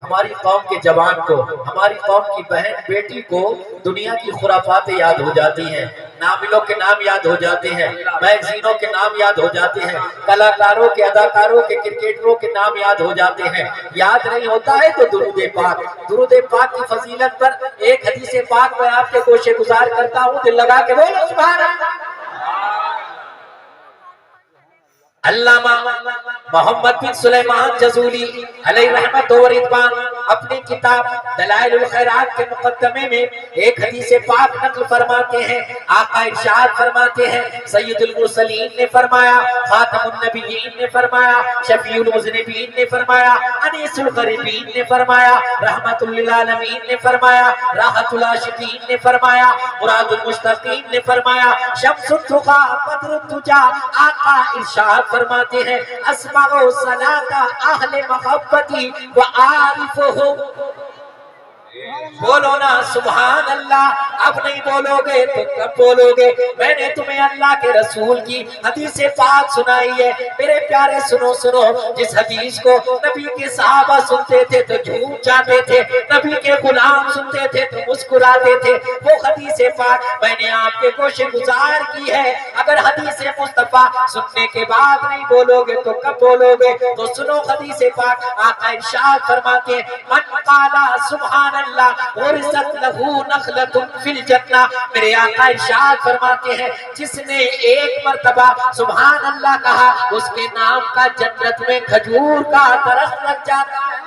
ہماری قوم کے جوان کو، ہماری قوم کی بہن بیٹی کو دنیا کی خرافات یاد ہو جاتی ہیں، ناملوں کے نام یاد ہو جاتے ہیں، میگزینوں کے نام یاد ہو جاتے ہیں، کلاکاروں کے، اداکاروں کے، کرکٹروں کے نام یاد ہو جاتے ہیں۔ یاد نہیں ہوتا ہے تو درود پاک، درود پاک کی فضیلت پر ایک حدیث پاک میں آپ کے گوشے گزار کرتا ہوں، دل لگا کے بولو سبحان اللہ۔ علامہ محمد بن سلیمان جزولی علیہ رحمت و رضوان اپنی کتاب دلائل الخیرات کے مقدمے میں ایک حدیث پاک نقل فرماتے ہیں۔ آقا ارشاد فرماتے ہیں، سید المرسلین نے فرمایا، خاتم النبیین نے فرمایا، شفیع المذنبین نے فرمایا، انیس الغریبین نے فرمایا، رحمت للعالمین نے فرمایا، راحت العاشقین نے فرمایا، مراد المشتاقین نے فرمایا، شمس التقا بدر الدجا۔ آقا ارشاد فرماتے ہیں، اسمع صلاۃ اہل محبتی وعارفہم۔ بولو نا سبحان اللہ۔ اب نہیں بولو گے تو کب بولو گے؟ میں نے تمہیں اللہ کے رسول کی حدیث پاک سنائی ہے میرے پیارے، سنو سنو۔ جس حدیث کو نبی کے صحابہ سنتے تھے تو جھوم جاتے تھے، نبی کے غلام سنتے تھے تو مسکراتے تھے، وہ حدیث پاک میں نے آپ کے گوشے گزار کی ہے۔ اگر حدیث مصطفیٰ سننے کے بعد نہیں بولو گے تو کب بولو گے؟ تو سنو حدیث پاک۔ آقا ارشاد فرماتے ہیں، من قال سبحان اللہ ورثت لہو نخلۃ فی الجنہ۔ میرے آقا ارشاد فرماتے ہیں، جس نے ایک مرتبہ سبحان اللہ کہا، اس کے نام کا جنت میں کھجور کا درخت لگ جاتا ہے۔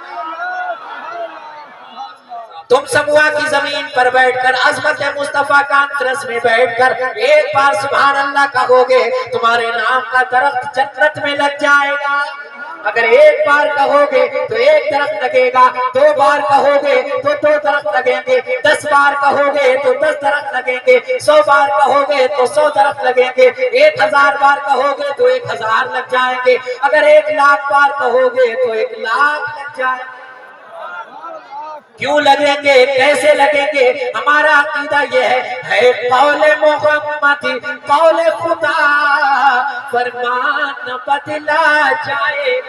تم سموا کی زمین پر بیٹھ کر، عظمت مصطفیٰ کانفرنس میں بیٹھ کر ایک بار سبحان اللہ کہو گے، تمہارے نام کا درخت جنت میں لگ جائے گا۔ اگر ایک بار کہو گے تو ایک درخت لگے گا، دو بار کہو گے تو دو درخت لگیں گے، 10 بار کہو گے تو 10 درخت لگیں گے، 100 بار کہو گے تو 100 درخت لگیں گے، 1000 بار کہو گے تو 1000 لگ جائیں گے، اگر 1,00,000 بار کہو گے تو 1,00,000 لگ جائیں گے۔ کیوں لگیں گے؟ کیسے لگیں گے؟ ہمارا عقیدہ یہ ہے قول محمد قول خدا فرمان بدلا جائے،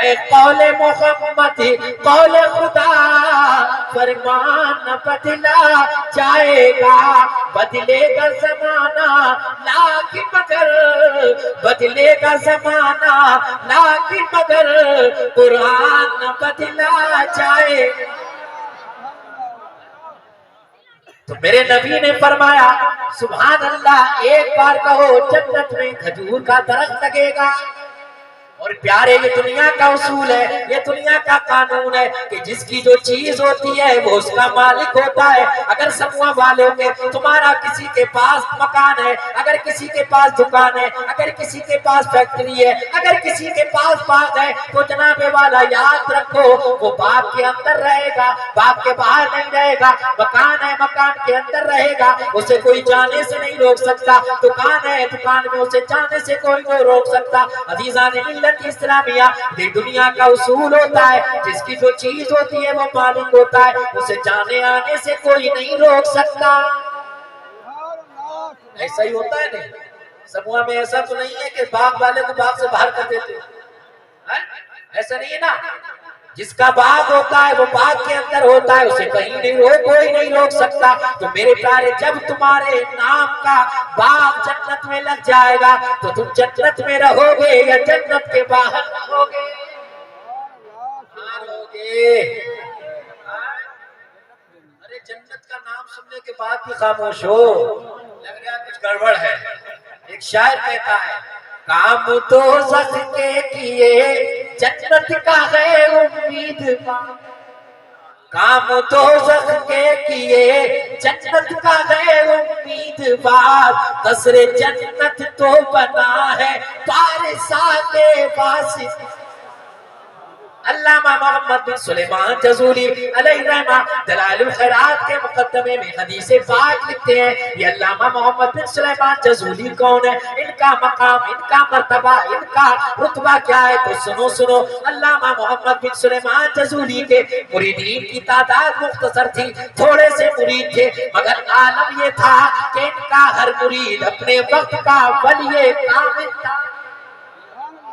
اے قول محمد قول خدا فرمان بدلا جائے گا، بدلے گا زمانہ لیکن مگر، بدلے گا زمانہ لیکن مگر قرآن بدلا جائے۔ تو میرے نبی نے فرمایا سبحان اللہ ایک بار کہو، جنت میں کھجور کا درخت لگے گا۔ اور پیارے، یہ دنیا کا اصول ہے، یہ دنیا کا قانون ہے کہ جس کی جو چیز ہوتی ہے وہ اس کا مالک ہوتا ہے۔ اگر سموا والوں کے تمہارا کسی کے پاس مکان ہے، اگر کسی کے پاس دکان ہے، اگر کسی کے پاس فیکٹری ہے، اگر کسی کے پاس باغ ہے، تو جناب والا یاد رکھو وہ باغ کے اندر رہے گا، باغ کے باہر نہیں رہے گا۔ مکان ہے، مکان کے اندر رہے گا، اسے کوئی جانے سے نہیں روک سکتا۔ دکان ہے، دکان میں اسے جانے سے کوئی نہیں روک سکتا۔ عزیزان ملت اسلامیہ، یہ دنیا کا اصول ہوتا ہے، جس کی جو چیز ہوتی ہے وہ مالک ہوتا ہے، اسے جانے آنے سے کوئی نہیں روک سکتا۔ ایسا ہی ہوتا ہے نہیں؟ سموہ میں ایسا تو نہیں ہے کہ باغ والے کو باغ سے باہر کر دیتے، ایسا نہیں ہے نا؟ جس کا باغ ہوتا ہے وہ باغ کے اندر ہوتا ہے، اسے کہیں نہیں کوئی نہیں روک سکتا۔ تو میرے پیارے، جب تمہارے نام کا باغ جنت میں لگ جائے گا تو تم جنت میں رہو گے یا جنت کے باہر رہو گے؟ ارے جنت کا نام سننے کے بعد بھی خاموش ہو، لگ رہا کچھ گڑبڑ ہے۔ ایک شاعر کہتا ہے، کام دوزخ کے کیے جنت کا ہے امید، کام دوزخ کے کیے جنت کا ہے امید بار، قصر جنت تو بنا ہے پارسان واسطے۔ علامہ محمد بن سلیمان جزولی علیہ رحمہ دلائل الخیرات کے مقدمے میں حدیث پاک لکھتے ہیں۔ یہ علامہ محمد بن سلیمان جزولی کون ہے؟ ان کا مقام، ان کا مرتبہ، ان کا رتبہ کیا ہے؟ تو سنو سنو۔ علامہ محمد بن سلیمان جزولی کے مریدین کی تعداد مختصر تھی، تھوڑے سے مرید تھے، مگر عالم یہ تھا کہ ان کا ہر مرید اپنے وقت کا ولی کامل تھا۔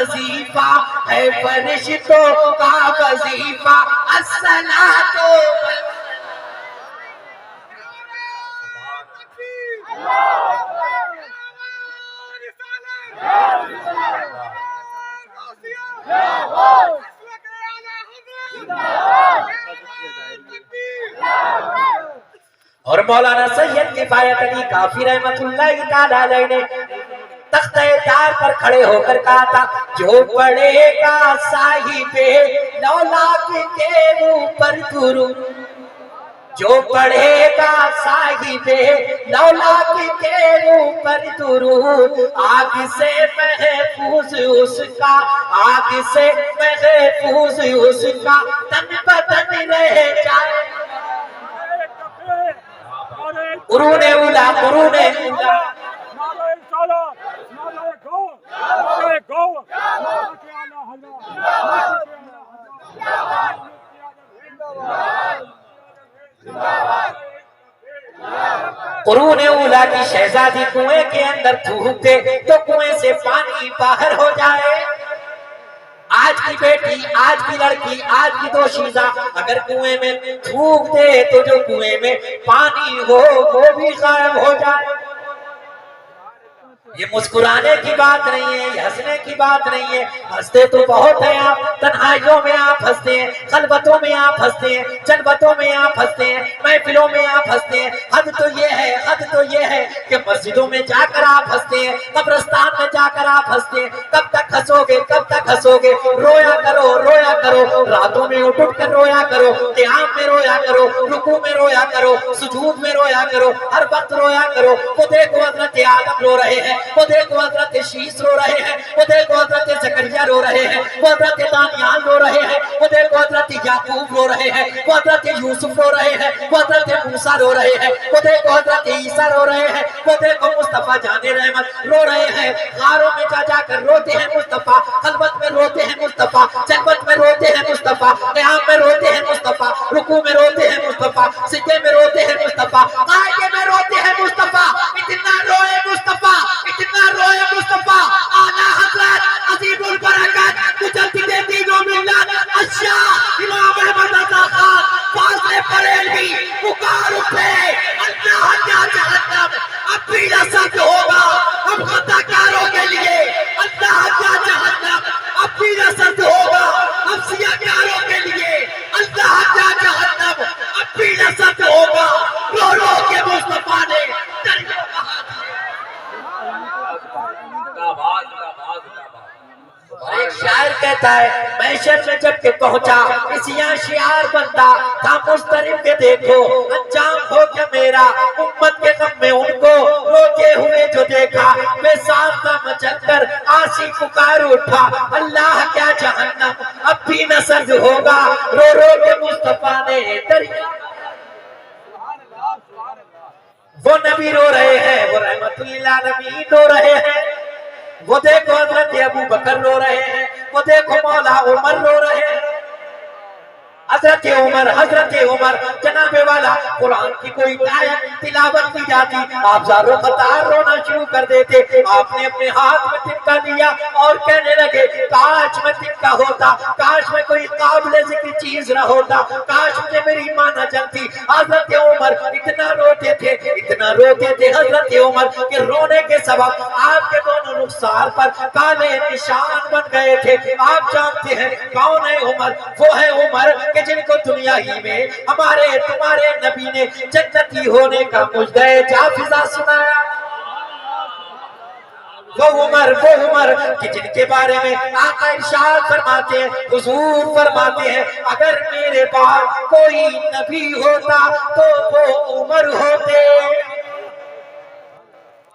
وظیفہ ہے فرشتوں کا وظیفہ الصلاۃ اور مولانا سید کفایت علی کافی رحمت اللہ تعالی علیہ نے تختہ دار پر کھڑے ہو کر کہا تھا جو پڑھے گا صاحب 9 لاکھ کے اوپر درود، جو پڑھے گا صاحب 9 لاکھ کے اوپر درود، آگ سے محفوظ اس کا، آگ سے محفوظ اس کا تن بدن رہ جائے۔ قرون اولا قرون اولا قرون اولا کی شہزادی کنویں کے اندر تھوک دے تو کنویں سے پانی باہر ہو جائے۔ آج کی بیٹی، آج کی لڑکی، آج کی دوشیزہ اگر کنویں میں تھوک دے تو جو کنویں میں پانی ہو وہ بھی غائب ہو جائے۔ یہ مسکرانے کی بات نہیں ہے، یہ ہنسنے کی بات نہیں ہے، ہنستے تو بہت ہیں آپ، تنہائیوں میں آپ ہنستے ہیں، خلوتوں میں آپ ہنستے ہیں، جلوتوں میں آپ ہنستے ہیں، محفلوں میں آپ ہنستے ہیں۔ حد تو یہ ہے، حد تو یہ ہے کہ مسجدوں میں جا کر آپ ہنستے ہیں، قبرستان میں جا کر آپ ہنستے ہیں۔ کب تک ہنسو گے، کب تک ہنسو گے؟ رویا کرو، رویا کرو، راتوں میں اٹھ اٹھ کر رویا کرو، قیام میں رویا کرو، رکوع میں رویا کرو، سجود میں رویا کرو، ہر وقت رویا کرو۔ وہ دیکھو حضرت آدم رو رہے ہیں، وہ دیکھو حضرت شیس رو رہے ہیں، وہ دیکھو حضرت زکریا رو رہے ہیں، وہ حضرت دانیال رو رہے ہیں، وہ دیکھو حضرت یعقوب رو رہے ہیں، وہ حضرت یوسف رو رہے ہیں، وہ حضرت موسیٰ رو رہے ہیں، وہ دیکھو حضرت عیسیٰ رو رہے ہیں، وہ دیکھو مصطفیٰ جان رحمت رو رہے ہیں۔ غاروں میں جا جا کر روتے ہیں مصطفیٰ، خلوت میں روتے ہیں مصطفیٰ، جلوت میں روتے ہیں مصطفیٰ، قیام میں روتے ہیں مصطفیٰ، رکوع میں روتے ہیں مصطفیٰ، سجدے میں روتے ہیں مصطفیٰ، قائدے میں روتے ہیں مصطفیٰ۔ اتنا روئے مصطفیٰ، اتنا روئے مصطفیٰ، اعلیٰ حضرت عظیم البرکت مجدد دین و ملت الشاہ امام احمد رضا خان فاضل بریلوی پکار اٹھے، اللہ کیا جہنم اب بھی رسد ہوگا اب خطاکاروں کے لیے، اللہ کیا جہنم اب بھی رسد ہوگا اب سیاکاروں کے لیے، اللہ کیا جہنم اب بھی رسد ہوگا۔ رو رو کے مصطفیٰ نے دریا بہا دیے۔ اور ایک شاعر کہتا ہے محشر میں جب کہ پہنچا اسیاں شعار بندہ تھا مضطرب کے دیکھو انجام ہو گیا میرا، امت کے غم میں ان کو روتے ہوئے جو دیکھا، بے ساختہ مچل کر آسی پکار اٹھا، اللہ کیا جہنم اب بھی نہ سرد ہوگا۔ رو رو کے مصطفیٰ نے دریا، وہ نبی رو رہے ہیں، وہ رحمت للعالمین رو رہے ہیں، وہ دیکھو حضرت ابو بکر رو رہے ہیں، وہ دیکھو مولا عمر رو رہے ہیں۔ حضرت عمر جناب والا قرآن کی کوئی آیت تلاوت کی جاتی آپ زارو قطار رونا شروع کر دیتے۔ آپ نے اپنے ہاتھ میں تمکا لیا اور کہنے لگے کاش میں تمکا ہوتا، کاش میں کوئی قابل ذکر چیز نہ ہوتا، کاش مجھے میری ماں نہ جلتی۔ حضرت عمر اتنا روتے تھے، اتنا روتے تھے حضرت عمر کہ رونے کے سبب آپ کے دونوں رخسار پر کالے نشان بن گئے تھے۔ آپ جانتے ہیں کون ہے عمر؟ وہ ہے عمر کہ جن کو دنیا ہی میں ہمارے تمہارے نبی نے جنتی ہونے کا مجدہ جافزہ سنایا۔ وہ عمر کہ جن کے بارے میں آقا ارشاد فرماتے ہیں، حضور فرماتے ہیں اگر میرے بعد کوئی نبی ہوتا تو وہ عمر ہوتے۔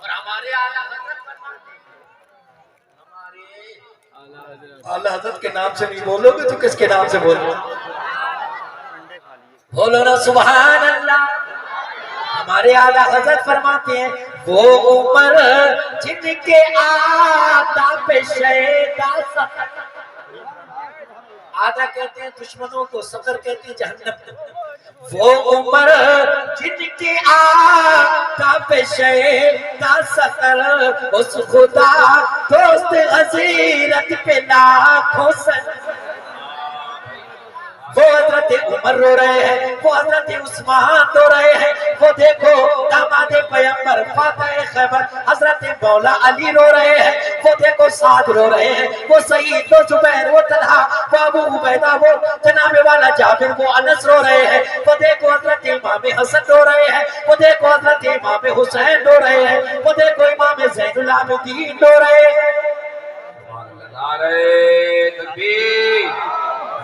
اور ہمارے اعلیٰ حضرت کے نام سے نہیں بولو گے تو کس کے نام سے بولو؟ بولو نا سبحان اللہ۔ ہمارے اعلیٰ حضرت فرماتے ہیں وہ عمر جن کے آداب شیدا سفر، آدھا کہتے ہیں دشمنوں کو، سفر کہتے ہیں جہنم۔ وہ عمر جن کے کا پیشے کا سفر اس خدا دوست غزیرت پہ لاکھوں سن وہ حضرت عمر رو رہے ہیں وہ حضرت عثمان رو رہے ہیں وہ دیکھو داماد پیغمبر فاتح خیبر حضرت مولا علی رو رہے ہیں وہ دیکھو سعد رو رہے ہیں وہ سعید وہ زبیر وہ طلحہ وہ ابو عبیدہ وہ جناب والا جابر وہ انس رو رہے ہیں وہ دیکھو حضرت امام حسن رو رہے ہیں وہ دیکھو حضرت امام حسین رو رہے ہیں وہ دیکھو امام زین العابدین رو رہے ہیں نعرہ تکبیر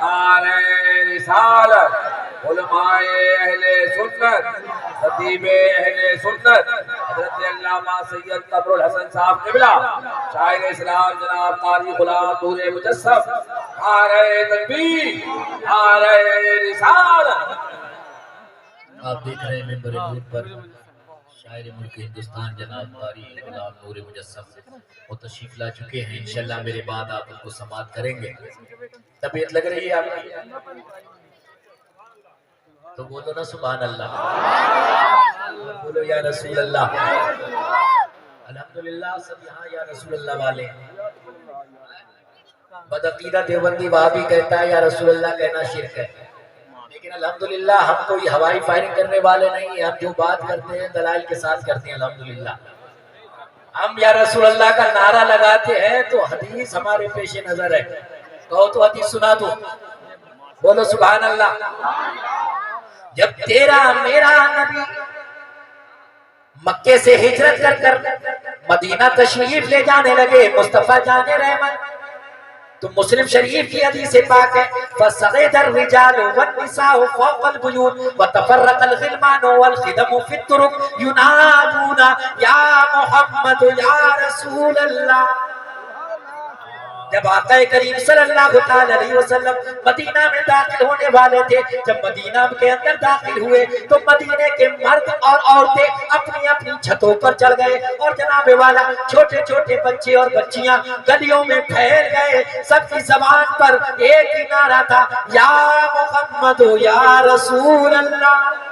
نعرہ رسالت علماء اہل سنت خطیب اہل سنت حضرت علامہ سید قمر الحسن صاحب قبلہ شاعر اسلام جناب قاری غلام نور مجسم نعرہ تکبیر نعرہ رسالت آپ دیکھ رہے ہیں ممبر نور پر شاعر ملک ہندوستان جناب قاری غلام نور مجسم وہ تشریف لا چکے ہیں انشاءاللہ میرے بعد آپ ان کو سماعت کریں گے طبیعت لگ رہی ہے آپ کی تو بولو نا سبحان اللہ بولو یا رسول اللہ الحمدللہ سب یہاں یا رسول اللہ والے بدعقیدہ دیوبندی وہابی کہتا ہے یا رسول اللہ کہنا شرک ہے لیکن الحمدللہ ہم کوئی ہوائی فائرنگ کرنے والے نہیں ہیں ہم جو بات کرتے ہیں دلائل کے ساتھ کرتے ہیں الحمدللہ ہم یا رسول اللہ کا نعرہ لگاتے ہیں تو حدیث ہمارے پیش نظر ہے کہو تو حدیث سنا دو بولو سبحان اللہ جب تیرا میرا نبی مکے سے ہجرت کر مدینہ تشریف لے جانے لگے مصطفیٰ جان رحمت تو مسلم شریف کی حدیث پاک ہے فَصَغِدَ الرِّجَالُ وَالنِّسَاءُ فَوْقَ الْبُيُوتِ وَتَفَرَّقَ الْغِلْمَانُ وَالْخِدَمُ فِي الطُّرُقِ يُنَادُونَ يَا مُحَمَّدُ يَا رَسُولَ اللَّهِ جب آقا کریم صلی اللہ علیہ وسلم مدینہ میں داخل ہونے والے تھے جب مدینہ کے اندر داخل ہوئے تو مدینے کے مرد اور عورتیں اپنی اپنی چھتوں پر چڑھ گئے اور جناب والا چھوٹے چھوٹے بچے اور بچیاں گلیوں میں پھیل گئے سب کی زبان پر ایک ہی نعرہ تھا یا محمد یا رسول اللہ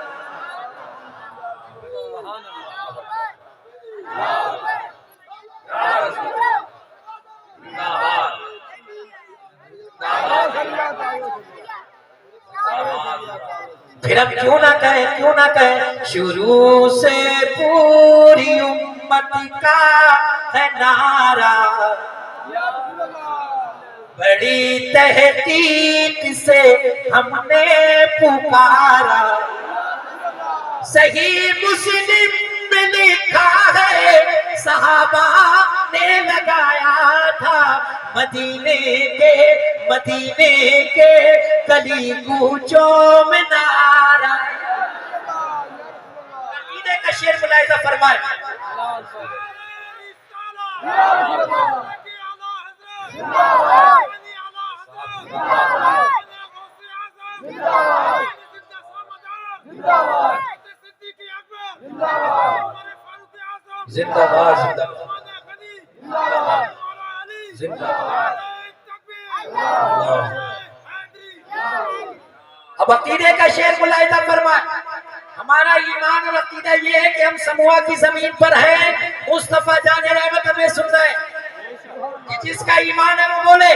پھر ہم کیوں نہ کہیں شروع سے پوری امت کا ہے نعرہ بڑی تحقیق سے ہم نے پکارا صحیح مسلم میں لکھا ہے صحابہ نے لگایا تھا مدینے کے گلی کوچوں میں نعرہ مدینے کا شعر ملاحظہ فرمائے زندہ باد زندہ باد زندہ باد اب عقیدے کا شعر ملاحظہ فرمائے ہمارا ایمان اور عقیدہ یہ ہے کہ ہم سموا کی زمین پر ہیں مصطفیٰ جان رحمت ہمیں سن رہے کہ جس کا ایمان ہے وہ بولے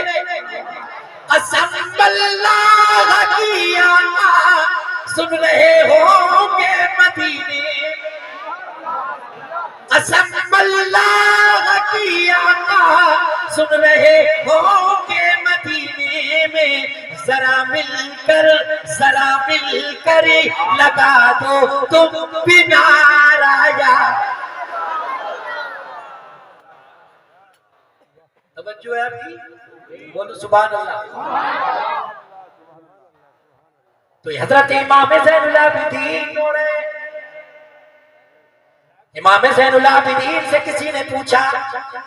قسم اللہ کی آقا سن رہے ہوں گے مدینے قسم اللہ کی آقا سن رہے ہوں گے مدینے میں ذرا مل کر لگا دو تم بھی نعرہ یا توجہ ہے آپ کی بولو سبحان اللہ تو حضرت امام زین العابدین امام زین العابدین سے کسی نے پوچھا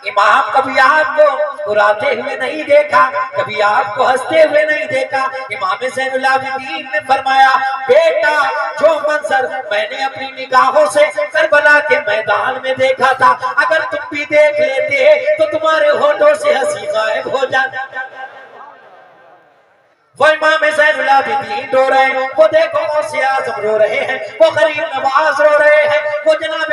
امام کبھی آپ کو مسکراتے ہوئے نہیں دیکھا کبھی آپ کو ہنستے ہوئے نہیں دیکھا امام زین العابدین نے فرمایا بیٹا جو منظر میں نے اپنی نگاہوں سے کربلا کے میدان میں دیکھا تھا اگر تم بھی دیکھ لیتے تو تمہارے ہونٹوں سے ہنسی غائب ہو جاتی وہ امام زین العابدین رو رہے ہیں وہ دیکھو غوث اعظم رو رہے ہیں وہ غریب نواز رو رہے ہیں وہ جناب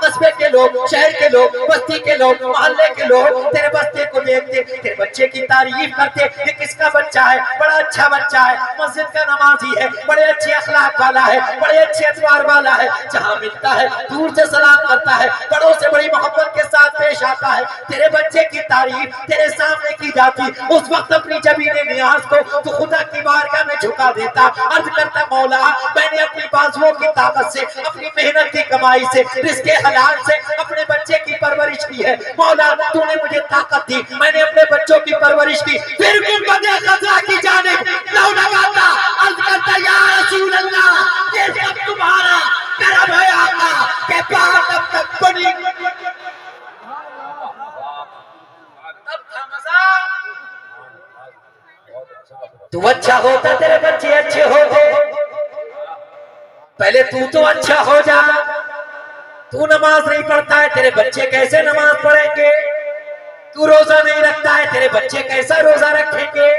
قصبے کے لوگ، شہر کے لوگ، بستی کے لوگ، محلے کے لوگ تیرے بستے کو دیکھتے، تیرے بچے کی تعریف کرتے، یہ کس کا بچہ ہے؟ بڑا اچھا بچہ ہے، مسجد کا نمازی ہے، بڑے اچھے اخلاق والا ہے، بڑے اچھے اتوار والا ہے، جہاں ملتا ہے دور سے سلام کرتا ہے، بڑوں سے بڑی محبت کے ساتھ پیش آتا ہے۔ تیرے بچے کی تعریف تیرے سامنے کی جاتی، اس وقت اپنی جبین نیاز کو تو خدا کی بارگاہ میں جھکا دیتا، عرض کرتا مولا میں نے اپنی بازوؤں کی طاقت سے، اپنی محنت کی کمائی سے، رزق حلال سے اپنے بچے کی پرورش کی ہے، مولا تو نے مجھے طاقت دی، میں نے اپنے بچوں کی پرورش کی، پھر بھی بدے خزرہ کی جانب لو لگاتا، عرض کرتا یا رسول اللہ یہ سب تمہارا کرم ہے آقا کہ بات اب تک بنی۔ تب تھا مزہ، تو اچھا ہوتا تیرے بچے اچھے ہوتے، پہلے تو اچھا ہو جا، تو نماز نہیں پڑھتا ہے تیرے بچے کیسے نماز پڑھیں گے؟ تو روزہ نہیں رکھتا ہے تیرے بچے کیسا روزہ رکھیں گے؟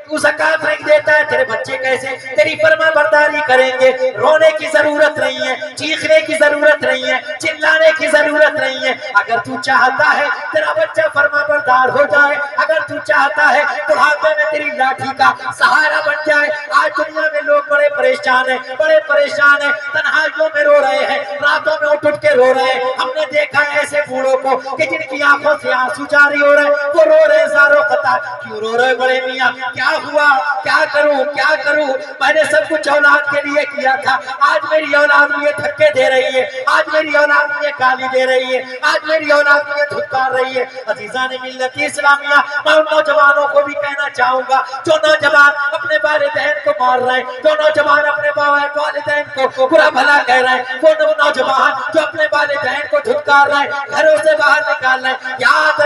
تو زکوٰۃ نہیں دیتا ہے تیرے بچے کیسے تیری فرما برداری کریں گے؟ رونے کی ضرورت نہیں ہے، چیخنے کی ضرورت نہیں ہے، چلانے کی ضرورت نہیں ہے۔ اگر تو چاہتا ہے تیرا بچہ فرما بردار ہو جائے، اگر تو چاہتا ہے بڑھاپے میں تیری لاٹھی کا سہارا بن جائے، آج دنیا میں لوگ بڑے پریشان ہیں، بڑے پریشان ہیں، تنہائیوں میں رو رہے ہیں، راتوں میں اٹھ اٹھ کے رو رہے ہیں۔ ہم نے دیکھا ہے ایسے بوڑھوں کو کہ جن کی آنکھوں سے آنسو جاری ہو رہے ہیں، وہ رو رہے زاروں قطار، کیوں رو رہے بڑے میاں؟ کیا ہوا؟ کیا کروں کیا کروں؟ میں نے سب کچھ اولاد کے لیے کیا تھا، آج میری اولاد مجھے دھکے دے رہی ہے، آج میری اولاد مجھے گالی دے رہی ہے، آج میری اولاد مجھے دھتکار رہی ہے۔ عزیزان ملت اسلامیہ، میں ان نوجوانوں کو بھی کہنا چاہوں گا جو نوجوان اپنے والدین کو مار رہے ہیں، جو نوجوان اپنے والدین کو برا بھلا کہہ رہے ہیں، وہ نوجوان جو اپنے والدین کو دھتکار رہے ہیں، گھروں سے باہر نکال رہے ہیں، یاد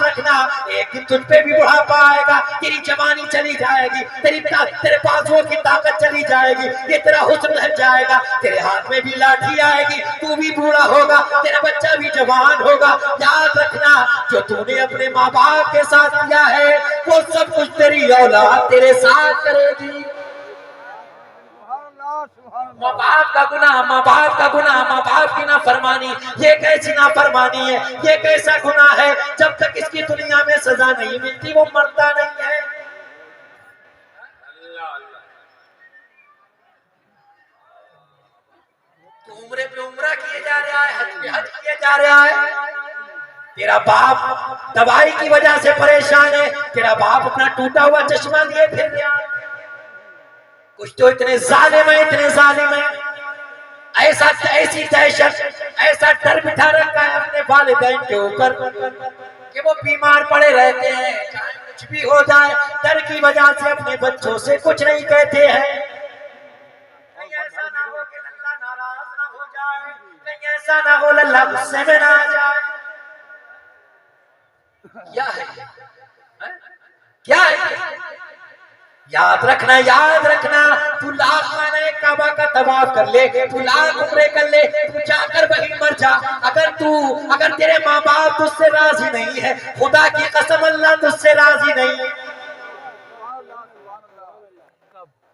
رکھنا ایک دن تجھ پہ بھی بڑھاپا آئے گا، تیری جوانی چلی جائے گی، تیرے بازوؤں کی طاقت چلی جائے گی، یہ تیرا حسن ڈھل جائے گا، تیرے ہاتھ میں بھی لاٹھی آئے گی، تو بھی بوڑھا ہوگا، تیرا بچہ بھی جوان ہوگا۔ یاد رکھنا جو تو نے اپنے ماں باپ کے ساتھ کیا ہے وہ سب کچھ تیری اولاد تیرے ساتھ کرے گی۔ ماں باپ کا گناہ، ماں باپ کا گناہ، ماں باپ کی نافرمانی، یہ کیسی نافرمانی ہے، یہ کیسا گناہ ہے؟ جب تک اس کی دنیا میں سزا نہیں ملتی وہ مرتا نہیں ہے۔ تو عمرے پہ عمرہ کیے جا رہا ہے، حج پہ حج کیے جا رہا ہے، تیرا باپ دوائی کی وجہ سے پریشان ہے، تیرا باپ اپنا ٹوٹا ہوا چشمہ لیے پھر رہا ہے۔ کچھ تو اتنے ظالم ہیں، ایسی دہشت، ایسا ڈر بٹھا رکھا ہے اپنے والدین کے اوپر کہ وہ بیمار پڑے رہتے ہیں، چاہے کچھ بھی ہو جائے ڈر کی وجہ سے اپنے بچوں سے کچھ نہیں کہتے ہیں۔ کہیں ایسا نہ ہو کہ اللہ ناراض نہ ہو جائے، کہیں ایسا نہ ہو اللہ غصے میں نہ آ جائے۔ کیا ہے؟ یاد رکھنا تو لاکھ خانہ کعبہ کا طواف کر لے، تو لاکھ عمرے کر لے، تو جا کر وہیں مر جا، اگر تیرے ماں باپ تجھ سے راضی نہیں ہے، خدا کی قسم اللہ تجھ سے راضی نہیں ہے۔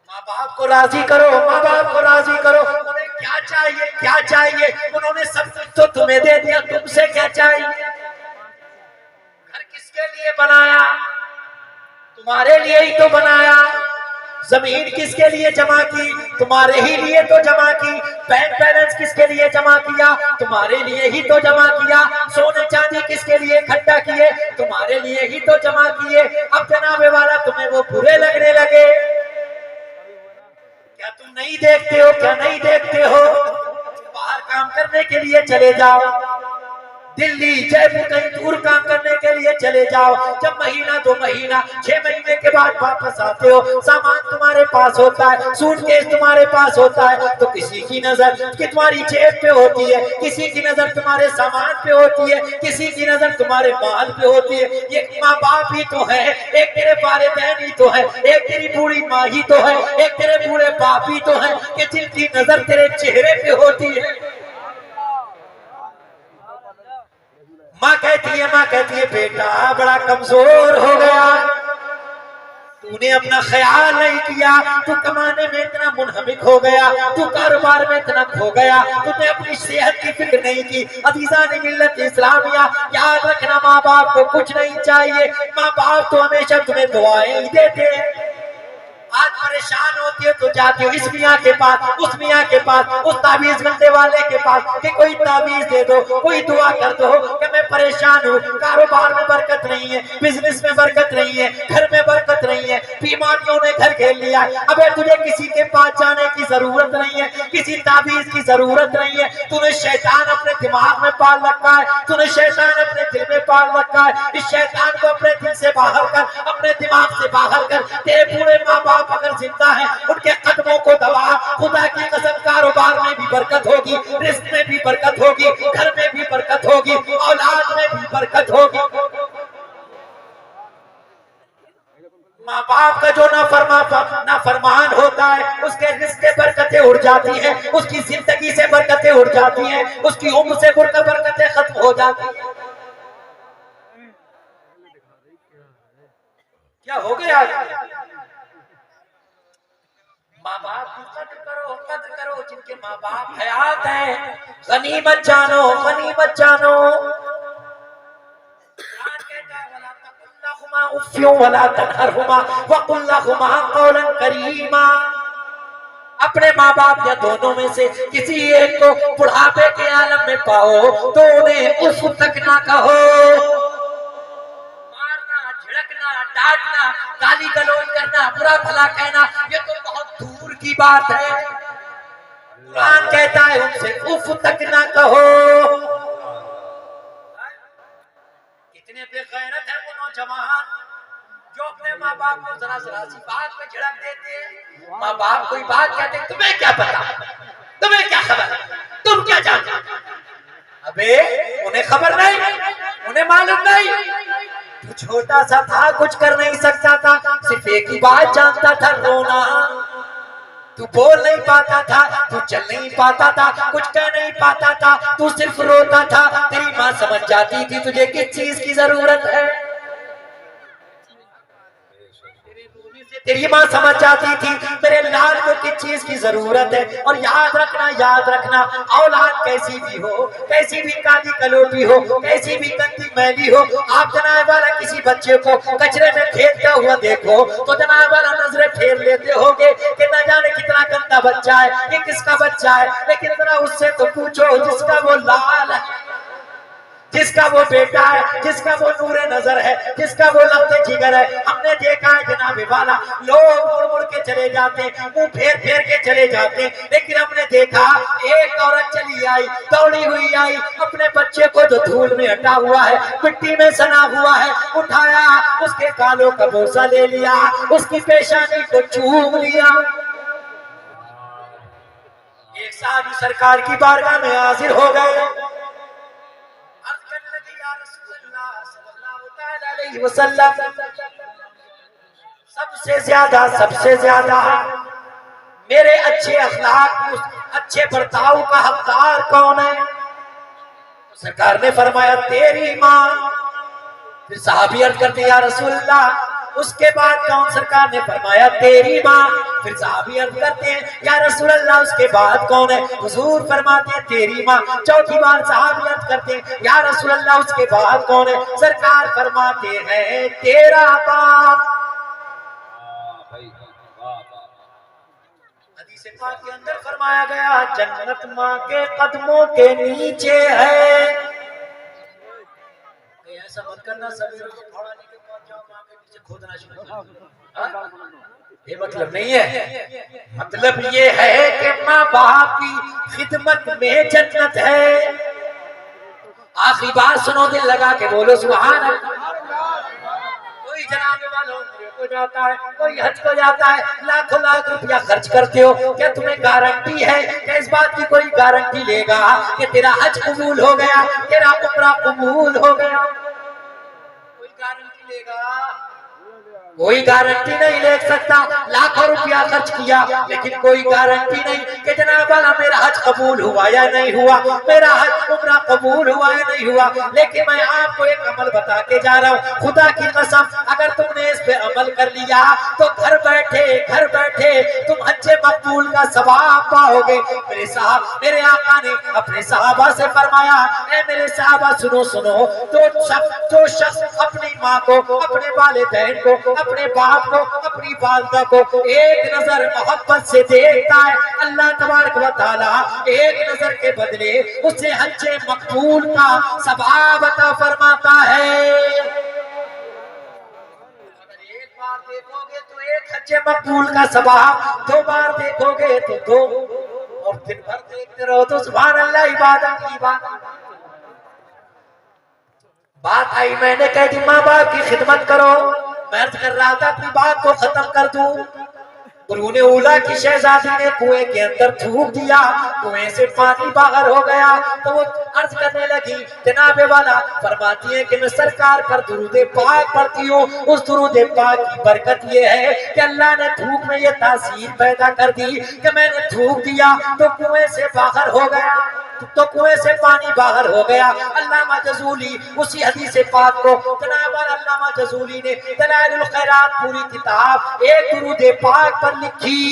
ماں باپ کو راضی کرو، ماں باپ کو راضی کرو۔ انہیں کیا چاہیے؟ انہوں نے سب کچھ تو تمہیں دے دیا، تم سے کیا چاہیے؟ گھر کس کے لیے بنایا؟ تمہارے لیے ہی تو بنایا۔ زمین کس کے لیے جمع کی؟ تمہارے ہی لیے تو جمع کی۔ بینک بیلنس کس کے لیے جمع کیا؟ تمہارے لیے ہی تو جمع کیا۔ سونے چاندی کس کے لیے اکٹھا کیے؟ تمہارے لیے ہی تو جمع کیے۔ اب جناب والا تمہیں وہ برے لگنے لگے، کیا تم نہیں دیکھتے ہو؟ باہر کام کرنے کے لیے چلے جاؤ، دلی جے پور کہیں دور کام کرنے کے لیے چلے جاؤ، جب مہینہ 2 مہینہ 6 مہینے کے بعد واپس آتے ہو، سامان تمہارے پاس ہوتا ہے، سوٹ کیس تمہارے پاس ہوتا ہے، تو کسی کی نظر تمہاری جیب پہ ہوتی ہے، کسی کی نظر تمہارے سامان پہ ہوتی ہے، کسی کی نظر تمہارے مال پہ ہوتی ہے۔ یہ ماں باپ ہی تو ہے، ایک تیرے والدین ہی تو ہے، ایک تیری بوڑھی ماں ہی تو ہے، ایک تیرے بوڑھے باپ ہی تو ہے کہ جن کی نظر تیرے چہرے پہ ہوتی ہے۔ ماں کہتی ہے بیٹا بڑا کمزور ہو گیا، تو نے اپنا خیال نہیں کیا، تو کمانے میں اتنا منہمک ہو گیا، تو کاروبار میں اتنا کھو گیا، تو نے اپنی صحت کی فکر نہیں کی۔ عزیزان ملت اسلامیہ، یاد رکھنا ماں باپ کو کچھ نہیں چاہیے، ماں باپ تو ہمیشہ تمہیں دعائیں ہی دیتے ہیں۔ آج پریشان ہوتی ہے تو جاتی ہو اس میاں کے پاس، اس میاں کے پاس، اس تعویذ بننے والے کے پاس کہ کوئی تعویذ دے دو، کوئی دعا کر دو کہ میں پریشان ہوں، کاروبار میں برکت نہیں ہے، بزنس میں برکت نہیں ہے، گھر میں برکت نہیں ہے، بیماریوں نے گھر گھیر لیا ہے۔ ابے تجھے کسی کے پاس جانے کی ضرورت نہیں ہے، کسی تعویذ کی ضرورت نہیں ہے، تو نے شیطان اپنے دماغ میں پال رکھا ہے، تو نے شیطان اپنے دل میں پال رکھا ہے۔ اس شیطان کو اپنے دل سے باہر کر، اپنے دماغ سے باہر کر۔ تیرے پورے ماں باپ اگر زندہ ہیں ان کے قدموں کو دبا، خدا کی قسم کاروبار میں بھی برکت ہوگی، رزق میں بھی برکت ہوگی، گھر میں بھی برکت ہوگی، اولاد میں بھی برکت ہوگی۔ ماں باپ کا جو نافرمان ہوتا ہے اس کے رزق سے برکتیں اڑ جاتی ہیں، اس کی زندگی سے برکتیں اڑ جاتی ہیں، اس کی عمر سے برکتیں ختم ہو جاتی ہیں۔ کیا ہو گیا؟ ماں باپ کی قدر کرو جن کے ماں باپ حیات ہیں، غنیمت جانو، غنیمت جانو۔ قرآن کہتا ہے وَلَا تَقُلْ لَهُمَا أُفٍّ وَلَا تَنْهَرْهُمَا وَقُلْ لَهُمَا قَوْلًا كَرِيمًا۔ اپنے ماں باپ یا دونوں میں سے کسی ایک کو بڑھاپے کے عالم میں پاؤ تو انہیں اف تک نہ کہو۔ ڈانٹنا، گالی گلوچ کرنا، برا بھلا کہنا، یہ تو بہت دور کی بات ہے۔ قرآن کہتا ہے ان سے اف تک نہ کہو۔ کتنے بے غیرت ہیں وہ نوجوان جو اپنے ماں باپ کو ذرا سی بات میں جھڑک دیتے ہیں۔ ماں باپ کوئی بات کہتے ہیں تمہیں کیا پتا، تمہیں کیا خبر، تم کیا جانتے؟ ابے انہیں خبر نہیں، انہیں معلوم نہیں۔ تو چھوٹا سا تھا، کچھ کر نہیں سکتا تھا، صرف ایک ہی بات جانتا تھا، رونا۔ تو بول نہیں پاتا تھا، تو چل نہیں پاتا تھا، کچھ کہہ نہیں پاتا تھا، تو صرف روتا تھا۔ تیری ماں سمجھ جاتی تھی تجھے کس چیز کی ضرورت ہے، تیری ماں سمجھ جاتی تھی میرے لال کو کس چیز کی ضرورت ہے۔ اور یاد رکھنا اولاد کیسی بھی ہو، کیسی بھی کالی کلوٹی ہو، کیسی بھی گندی میلی ہو، آپ جناب والا کسی بچے کو کچرے میں کھیلتا ہوا دیکھو تو جناب والا نظریں پھیر لیتے ہوگے کہ نہ جانے کتنا گندا بچہ ہے، یہ کس کا بچہ ہے۔ لیکن ذرا اس سے تو پوچھو جس کا وہ لال ہے، جس کا وہ بیٹا ہے، جس کا وہ نور نظر ہے، جس کا وہ لفظ جگر ہے۔ ہم نے دیکھا ہے جناب والا لوگ مڑ مڑ کے چلے جاتے ہیں، منہ پھیر پھیر کے چلے جاتے ہیں، لیکن ہم نے دیکھا ایک عورت چلی آئی، دوڑی ہوئی آئی، اپنے بچے کو جو دھول میں ہٹا ہوا ہے، مٹی میں سنا ہوا ہے، اٹھایا، اس کے گالوں کا بوسہ لے لیا، اس کی پیشانی کو چوم لیا۔ ایک صحابی سرکار کی بارگاہ میں حاضر ہو گئے، وسلم سب سے زیادہ میرے اچھے اخلاق، اچھے برتاؤ کا حقدار کون ہے؟ سرکار نے فرمایا تیری ماں۔ پھر صحابی عرض کرتے یا رسول اللہ اس کے بعد کون؟ سرکار نے فرمایا تیری ماں۔ پھر صحابی عرض کرتے ہیں یا رسول اللہ اس کے بعد کون ہے؟ حضور فرماتے ہیں تیری ماں۔ چوتھی بار صحابی عرض کرتے ہیں یا رسول اللہ اس کے بعد کون ہے؟ سرکار فرماتے ہیں تیرا باپ۔ حدیث پاک کے اندر فرمایا گیا جنت ماں کے قدموں کے نیچے ہے۔ ایسا مت کرنا سویرے کو کھڑا نہیں کہ پہنچ جاؤ ماں کے نیچے کھودنا شروع کر دو۔ یہ مطلب نہیں ہے، مطلب یہ ہے کہ ماں باپ کی خدمت میں جنت ہے۔ آخری بات سنو، دل لگا کے بولو سبحان اللہ۔ کوئی جناب والوں کو جاتا ہے، کوئی حج کو جاتا ہے، لاکھوں لاکھ روپیہ خرچ کرتے ہو، کیا تمہیں گارنٹی ہے کہ اس بات کی کوئی گارنٹی لے گا کہ تیرا حج قبول ہو گیا، تیرا عمرہ قبول ہو گیا؟ کوئی گارنٹی لے گا؟ کوئی گارنٹی نہیں لے سکتا، لاکھوں روپیہ خرچ کیا لیکن کوئی گارنٹی نہیں کہ جناب والا میرا حج قبول ہوا یا نہیں ہوا، میرا حج عمرہ قبول ہوا یا نہیں ہوا۔ لیکن میں آپ کو ایک عمل بتا کے جا رہا ہوں، خدا کی قسم اگر تم نے اس پہ عمل کر لیا تو گھر بیٹھے تم حج مقبول کا ثواب پاؤ گے۔ میرے صاحب، میرے آقا نے اپنے صحابہ سے فرمایا، اے میرے صحابہ سنو، جو شخص اپنی ماں کو، اپنے والدین کو، اپنے باپ کو، اپنی والدہ کو ایک نظر محبت سے دیکھتا ہے، اللہ تبارک و تعالی ایک نظر کے بدلے اسے حج مقبول کا ثواب عطا فرماتا ہے۔ اگر ایک بار دیکھو گے تو ایک حج مقبول کا ثواب، دو بار دیکھو گے تو دو، اور دن بھر دیکھتے رہو تو سبحان اللہ، عبادت کی بات آئی۔ میں نے کہا کہ ماں باپ کی خدمت کرو، میں عرض کر رہا تھا اپنی بات کو ختم کر دوں۔ قرون اولیٰ کی شہزادی نے کنویں کے اندر تھوک دیا، کنویں سے پانی باہر ہو گیا تو وہ عرض کرنے لگی، جناب والا فرماتی ہے کہ میں سرکار پر درود پاک پڑھتی ہوں، اس درود پاک کی برکت یہ ہے کہ اللہ نے تھوک میں یہ تاثیر پیدا کر دی کہ میں نے تھوک دیا تو کنویں سے باہر ہو گیا، تو کنویں سے پانی باہر ہو گیا۔ علامہ جزولی اسی حدیث پاک کو، جناب علامہ جزولی نے دلائل الخیرات پوری کتاب ایک درود پاک پر لکھی۔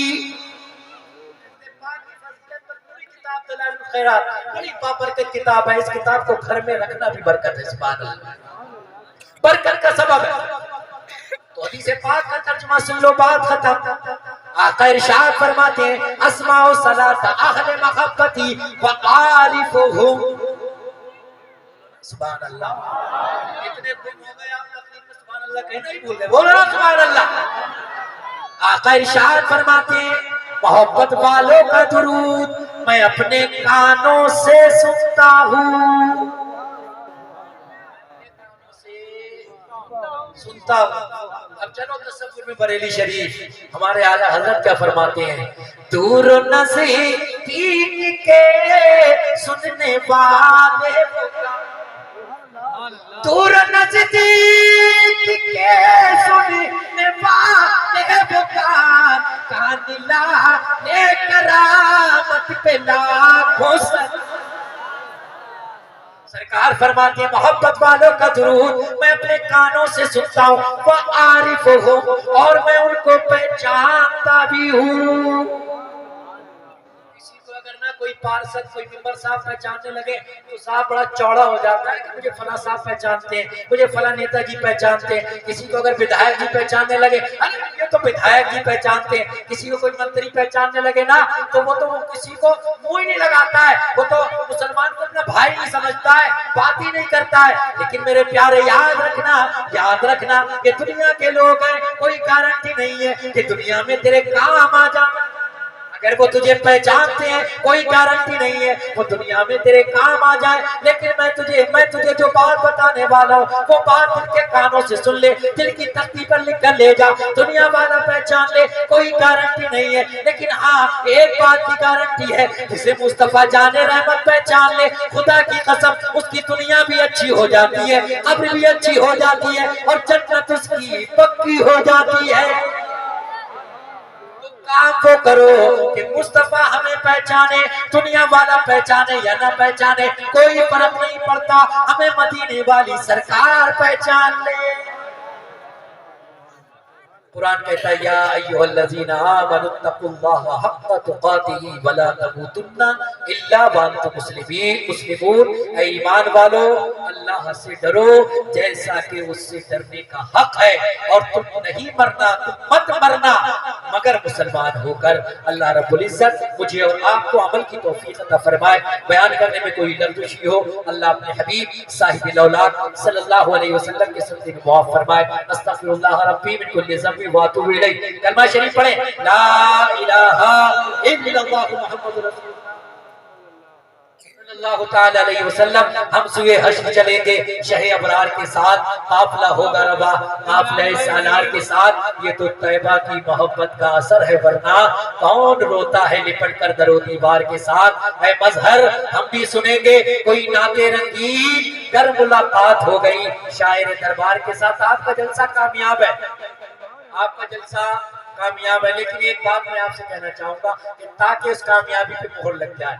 دلائل الخیرات بڑی بابرکت کتاب ہے، اس کتاب کو گھر میں رکھنا بھی برکت ہے، سبحان اللہ، برکت کا سبب ہے۔ تو حدیث پاک کا ترجمہ سن لو، بات ختم۔ آقا ارشاد فرماتے ہیں، اسماء صلاۃ اہل محبتی وعارفہم، سبحان اللہ، اتنے خوب ہو گئے آپ تقریر میں سبحان اللہ کہنا ہی بھول گئے، بولو سبحان اللہ۔ آقا ارشاد فرماتے ہیں، محبت والوں کا درود میں اپنے کانوں سے سنتا ہوں، سنتا ہوں۔ اب چلو تصور میں بریلی شریف، ہمارے اعلیٰ حضرت کیا فرماتے ہیں، دور و نزدیک کے سننے والے، دور و نزدیک کے سننے والے پکار، کان لانے کرامت پہ لاکھوں سرکار فرماتے ہیں، محبت والوں کا درود میں اپنے کانوں سے سنتا ہوں، وَعَارِفُهُمْ، اور میں ان کو پہچانتا بھی ہوں۔ کسی کو اگر نہ کوئی پارشد، کوئی ممبر صاحب پہچاننے لگے تو صاحب بڑا چوڑا ہو جاتا ہے کہ مجھے فلاں صاحب پہچانتے ہیں، مجھے فلاں نیتا جی پہچانتے ہیں۔ کسی کو اگر ودھائک جی پہچاننے لگے، ارے یہ تو ودھائک جی پہچانتے ہیں۔ کسی کو کوئی منتری پہچاننے لگے نا تو وہ کسی کو منہ ہی نہیں لگاتا ہے، وہ تو مسلمان کو اپنا بھائی نہیں سمجھتا ہے، بات ہی نہیں کرتا ہے۔ لیکن میرے پیارے یاد رکھنا کہ دنیا کے لوگ ہیں، کوئی گارنٹی نہیں ہے کہ دنیا میں تیرے کام آ جائیں۔ اگر وہ تجھے پہچانتے ہیں کوئی گارنٹی نہیں ہے وہ دنیا میں تیرے کام آ جائے، لیکن میں تجھے جو بات بتانے والا ہوں وہ بات دل کے کانوں سے سن لے، دل کی تختی پر لکھ کر لے جا۔ دنیا والا پہچان لے، کوئی گارنٹی نہیں ہے، لیکن ہاں ایک بات کی گارنٹی ہے، جسے مصطفیٰ جان رحمت پہچان لے، خدا کی قسم اس کی دنیا بھی اچھی ہو جاتی ہے، قبر بھی اچھی ہو جاتی ہے، اور جنت اس کی پکی ہو جاتی ہے۔ کام وہ کرو کہ مصطفیٰ ہمیں پہچانے، دنیا والا پہچانے یا نہ پہچانے کوئی فرق نہیں پڑتا، ہمیں مدینے والی سرکار پہچان لے۔ قرآن کہتا ہے، یا ایھا الذین آمنوا اتقوا اللہ حق تقاتہ ولا تموتن الا وانتم مسلمون، اے ایمان والو اللہ سے ڈرو جیسا کہ اس سے ڈرنے کا حق ہے، اور تم نہیں مرنا، تم مت مرنا مگر مسلمان ہو کر۔ اللہ رب العزت مجھے اور آپ کو عمل کی توفیق عطا فرمائے۔ بیان کرنے میں کوئی لغزشی ہو اللہ اپنے حبیب صاحب الاولاد صلی اللہ علیہ وسلم کے صدقے میں معاف فرمائے۔ استغفر اللہ ربی من کل ذنب واتوب الیہ۔ کلمہ شریف پڑھیں، لا الہ الا اللہ محمد رسول صلی اللہ تعالی علیہ وسلم۔ ہم سوئے حشر چلیں گے شہ ابرار کے ساتھ، قافلہ ہوگا ربا قافلہ سالار کے ساتھ۔ یہ تو طیبہ کی محبت کا اثر ہے، ورنہ کون روتا ہے لپٹ کر در و دیوار کے ساتھ۔ اے مظہر ہم بھی سنیں گے کوئی نعت رنگین، گر ملاقات ہو گئی شاعر دربار کے ساتھ۔ آپ کا جلسہ کامیاب ہے، آپ کا جلسہ کامیاب ہے، لیکن ایک بات میں آپ سے کہنا چاہوں گا کہ تاکہ اس کامیابی پہ مہر لگ جائے